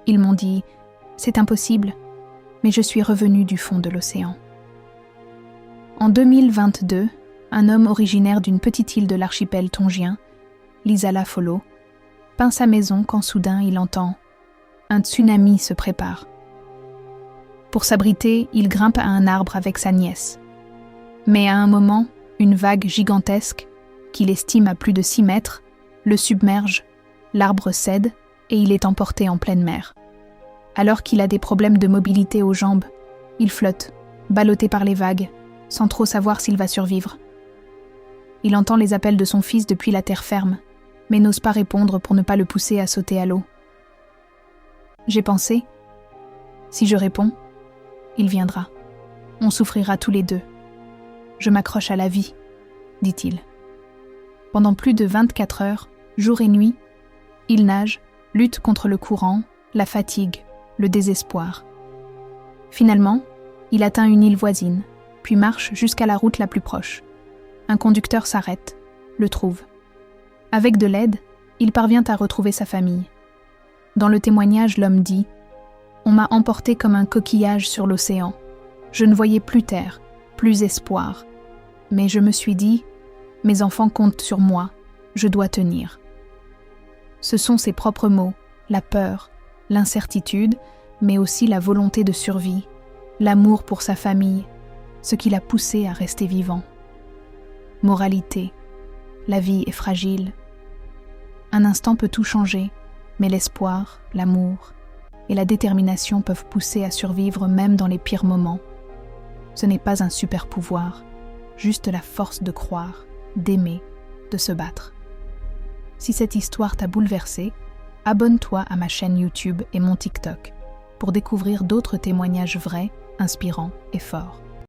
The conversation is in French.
Ils m'ont dit « C'est impossible », mais je suis revenue du fond de l'océan. En 2022, un homme originaire d'une petite île de l'archipel tongien, Lisala Folo, peint sa maison quand soudain il entend « Un tsunami se prépare ». Pour s'abriter, il grimpe à un arbre avec sa nièce. Mais à un moment, une vague gigantesque, qu'il estime à plus de 6 mètres, le submerge, l'arbre cède et il est emporté en pleine mer. Alors qu'il a des problèmes de mobilité aux jambes, il flotte, ballotté par les vagues, sans trop savoir s'il va survivre. Il entend les appels de son fils depuis la terre ferme, mais n'ose pas répondre pour ne pas le pousser à sauter à l'eau. J'ai pensé, si je réponds, il viendra. On souffrira tous les deux. Je m'accroche à la vie, dit-il. Pendant plus de 24 heures, jour et nuit, il nage, lutte contre le courant, la fatigue, le désespoir. Finalement, il atteint une île voisine, puis marche jusqu'à la route la plus proche. Un conducteur s'arrête, le trouve. Avec de l'aide, il parvient à retrouver sa famille. Dans le témoignage, l'homme dit « On m'a emporté comme un coquillage sur l'océan. Je ne voyais plus terre, plus espoir. Mais je me suis dit « Mes enfants comptent sur moi, je dois tenir. » Ce sont ses propres mots, la peur, l'incertitude, mais aussi la volonté de survie, l'amour pour sa famille, ce qui l'a poussé à rester vivant. Moralité, la vie est fragile. Un instant peut tout changer, mais l'espoir, l'amour et la détermination peuvent pousser à survivre même dans les pires moments. Ce n'est pas un super pouvoir, juste la force de croire, d'aimer, de se battre. Si cette histoire t'a bouleversé, abonne-toi à ma chaîne YouTube et mon TikTok pour découvrir d'autres témoignages vrais, inspirants et forts.